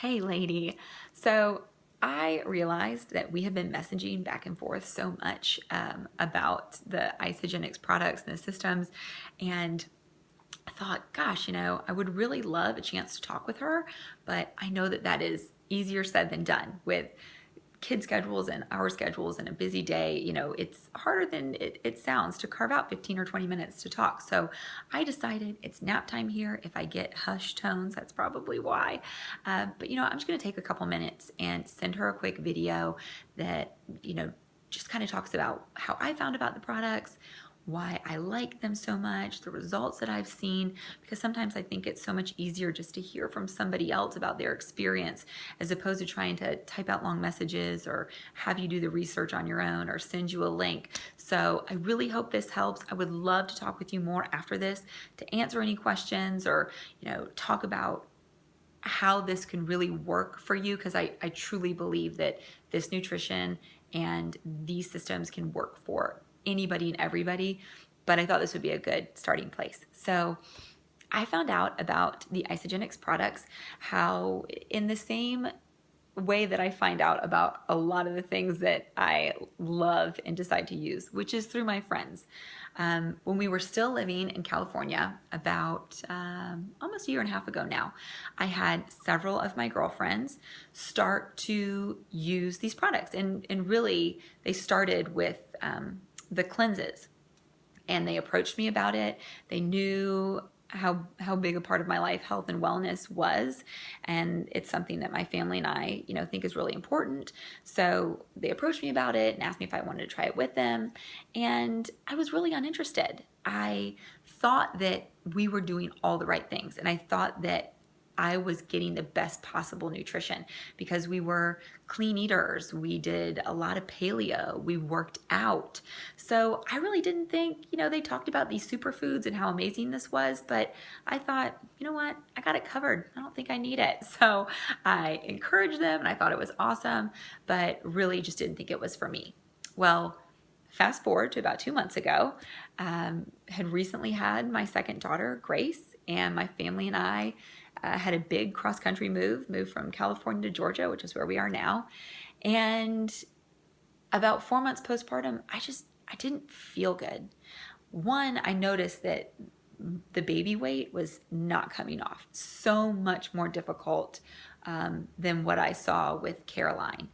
Hey, lady. So I realized that we have been messaging back and forth so much about the Isagenix products and the systems. And I thought, gosh, I would really love a chance to talk with her, but I know that that is easier said than done with kid schedules and our schedules and a busy day. It's harder than it sounds to carve out 15 or 20 minutes to talk. So I decided it's nap time here. If I get hushed tones, that's probably why. But I'm just going to take a couple minutes and send her a quick video that, just kind of talks about how I found about the products, why I like them so much, the results that I've seen, because sometimes I think it's so much easier just to hear from somebody else about their experience as opposed to trying to type out long messages or have you do the research on your own or send you a link. So I really hope this helps. I would love to talk with you more after this to answer any questions or, talk about how this can really work for you, because I truly believe that this nutrition and these systems can work for anybody and everybody, but I thought this would be a good starting place. So I found out about the Isagenix products, how in the same way that I find out about a lot of the things that I love and decide to use, which is through my friends. When we were still living in California, about almost a year and a half ago now, I had several of my girlfriends start to use these products. And really, they started with the cleanses. And they approached me about it. They knew how big a part of my life health and wellness was, and it's something that my family and I think is really important. So they approached me about it and asked me if I wanted to try it with them, and I was really uninterested. I thought that we were doing all the right things, and I thought that I was getting the best possible nutrition because we were clean eaters. We did a lot of paleo. We worked out. So I really didn't think, they talked about these superfoods and how amazing this was, but I thought, you know what? I got it covered. I don't think I need it. So I encouraged them and I thought it was awesome, but really just didn't think it was for me. Well, fast forward to about 2 months ago, had recently had my second daughter, Grace, and my family and I had a big cross-country move from California to Georgia, which is where we are now. And about 4 months postpartum, I didn't feel good. One, I noticed that the baby weight was not coming off. So much more difficult than what I saw with Caroline.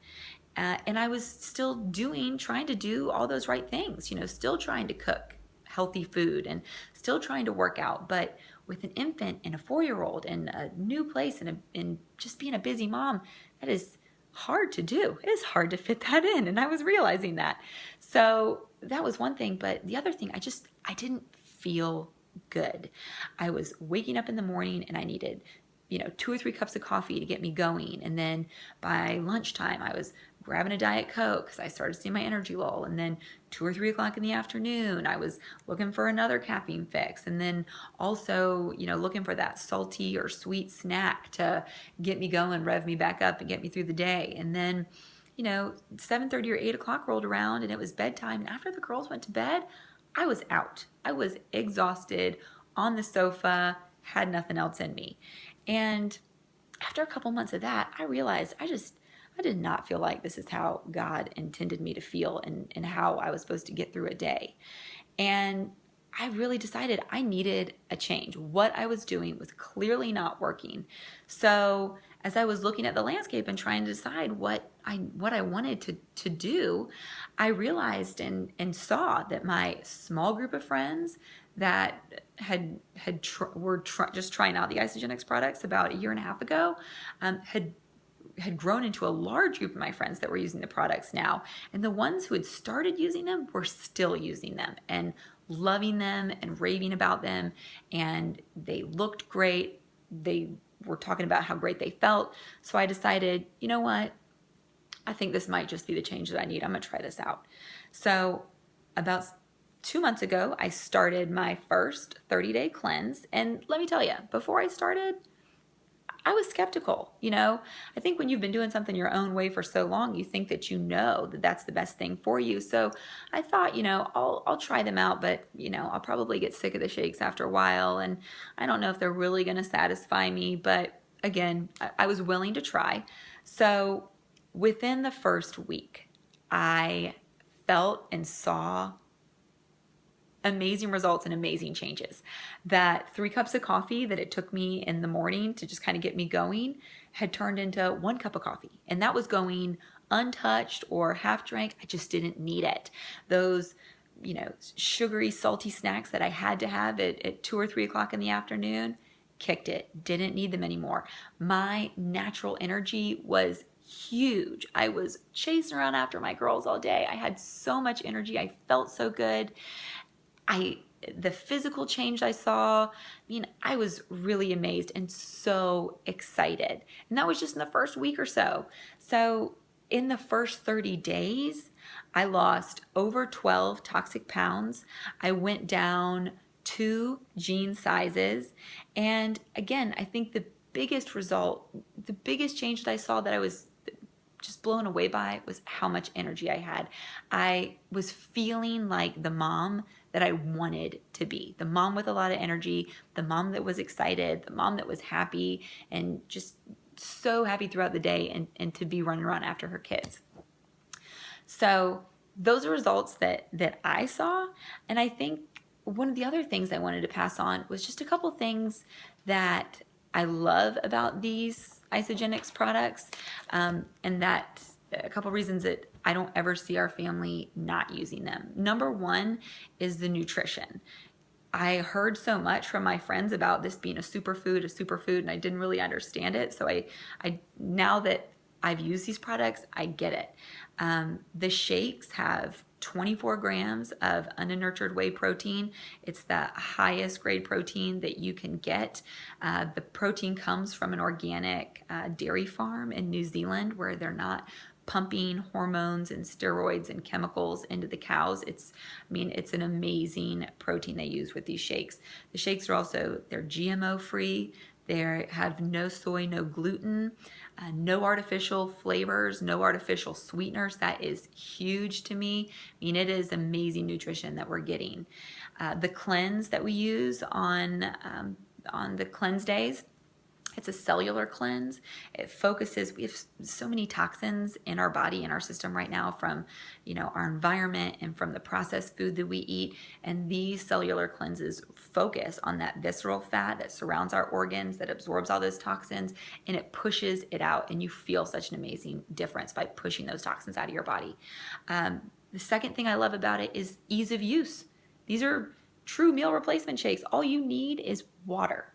And I was still trying to do all those right things, still trying to cook healthy food and still trying to work out. But with an infant and a 4-year-old and a new place and just being a busy mom, that is hard to do. It is hard to fit that in. And I was realizing that. So that was one thing. But the other thing, I didn't feel good. I was waking up in the morning and I needed 2 or 3 cups of coffee to get me going. And then by lunchtime, I was grabbing a Diet Coke because I started seeing my energy lull. And then 2 or 3 o'clock in the afternoon, I was looking for another caffeine fix. And then also, looking for that salty or sweet snack to get me going, rev me back up and get me through the day. And then, 7:30 or 8 o'clock rolled around and it was bedtime. And after the girls went to bed, I was out. I was exhausted on the sofa, had nothing else in me. And after a couple months of that, I realized I did not feel like this is how God intended me to feel and how I was supposed to get through a day. And I really decided I needed a change. What I was doing was clearly not working. So as I was looking at the landscape and trying to decide what I wanted to do, I realized and saw that my small group of friends that were just trying out the Isagenix products about a year and a half ago had grown into a large group of my friends that were using the products now. And the ones who had started using them were still using them and loving them and raving about them. And they looked great. They were talking about how great they felt. So I decided, you know what? I think this might just be the change that I need. I'm going to try this out. So about 2 months ago, I started my first 30-day cleanse. And let me tell you, before I started, I was skeptical. I think when you've been doing something your own way for so long, you think that that that's the best thing for you. So I thought, I'll try them out, but I'll probably get sick of the shakes after a while, and I don't know if they're really going to satisfy me, but again, I was willing to try. So within the first week, I felt and saw amazing results and amazing changes. That 3 cups of coffee that it took me in the morning to just kind of get me going had turned into 1 cup of coffee. And that was going untouched or half drank. I just didn't need it. Those, sugary, salty snacks that I had to have at 2 or 3 o'clock in the afternoon, kicked it. Didn't need them anymore. My natural energy was huge. I was chasing around after my girls all day. I had so much energy. I felt so good. The physical change I saw, I was really amazed and so excited. And that was just in the first week or so. So in the first 30 days, I lost over 12 toxic pounds. I went down 2 jean sizes. And again, I think the biggest change that I saw that I was just blown away by was how much energy I had. I was feeling like the mom that I wanted to be. The mom with a lot of energy, the mom that was excited, the mom that was happy and just so happy throughout the day and to be running around after her kids. So those are results that I saw. And I think one of the other things I wanted to pass on was just a couple things that I love about these Isagenix products, and that a couple reasons that I don't ever see our family not using them. Number one is the nutrition. I heard so much from my friends about this being a superfood, and I didn't really understand it. So I now that I've used these products, I get it. The shakes have 24 grams of unnurtured whey protein. It's the highest grade protein that you can get. The protein comes from an organic dairy farm in New Zealand where they're not pumping hormones and steroids and chemicals into the cows. It's an amazing protein they use with these shakes. The shakes are they're GMO free. They have no soy, no gluten, no artificial flavors, no artificial sweeteners. That is huge to me. It is amazing nutrition that we're getting. The cleanse that we use on the cleanse days, it's a cellular cleanse. It focuses, we have so many toxins in our body, in our system right now from, our environment and from the processed food that we eat. And these cellular cleanses focus on that visceral fat that surrounds our organs, that absorbs all those toxins, and it pushes it out. And you feel such an amazing difference by pushing those toxins out of your body. The second thing I love about it is ease of use. These are true meal replacement shakes. All you need is water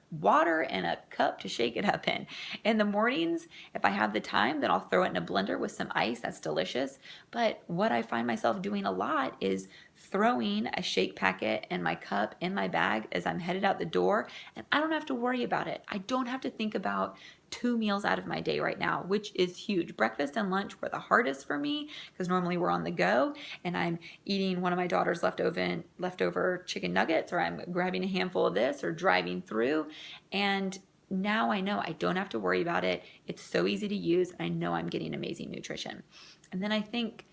and a cup to shake it up in. In the mornings, if I have the time, then I'll throw it in a blender with some ice. That's delicious. But what I find myself doing a lot is throwing a shake packet and my cup in my bag as I'm headed out the door, and I don't have to worry about it. I don't have to think about 2 meals out of my day right now, which is huge. Breakfast and lunch were the hardest for me because normally we're on the go and I'm eating one of my daughter's leftover chicken nuggets, or I'm grabbing a handful of this or driving through. And now I know I don't have to worry about it. It's so easy to use. I know I'm getting amazing nutrition. And then I think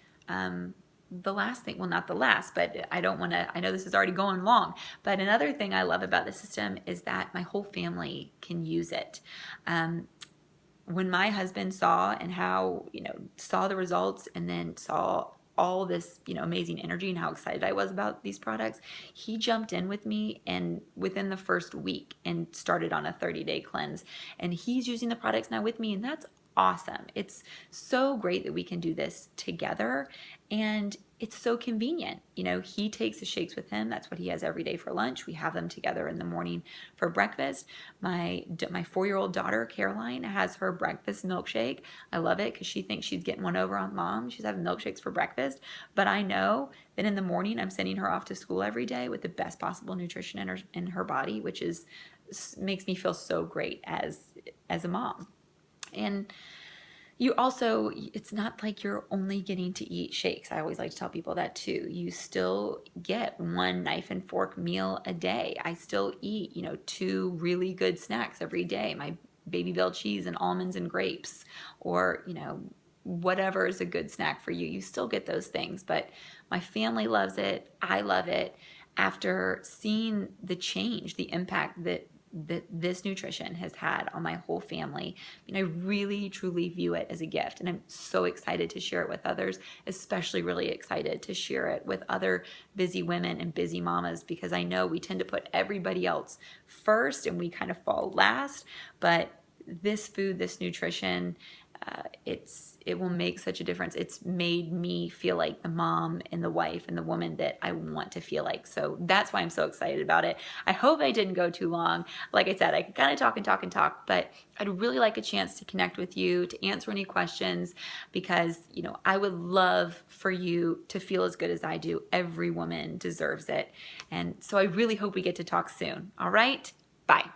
the last thing, well, not the last, but I know this is already going long, but another thing I love about the system is that my whole family can use it. When my husband saw saw the results and then saw all this, amazing energy and how excited I was about these products, he jumped in with me and within the first week and started on a 30-day cleanse. And he's using the products now with me, and that's awesome. It's so great that we can do this together, and it's so convenient. He takes the shakes with him. That's what he has every day for lunch. We have them together in the morning for breakfast. My 4-year-old daughter, Caroline, has her breakfast milkshake. I love it because she thinks she's getting one over on mom. She's having milkshakes for breakfast. But I know that in the morning, I'm sending her off to school every day with the best possible nutrition in her body, which makes me feel so great as a mom. And it's not like you're only getting to eat shakes. I always like to tell people that too. You still get 1 knife and fork meal a day. I still eat, 2 really good snacks every day. My baby bell cheese and almonds and grapes, or, whatever is a good snack for you. You still get those things, but my family loves it. I love it. After seeing the change, the impact that that this nutrition has had on my whole family. I really, truly view it as a gift, and I'm so excited to share it with others, especially really excited to share it with other busy women and busy mamas, because I know we tend to put everybody else first and we kind of fall last, but this food, this nutrition, it will make such a difference. It's made me feel like the mom and the wife and the woman that I want to feel like. So that's why I'm so excited about it. I hope I didn't go too long. Like I said, I could kind of talk and talk and talk, but I'd really like a chance to connect with you, to answer any questions, because, I would love for you to feel as good as I do. Every woman deserves it. And so I really hope we get to talk soon. All right? Bye.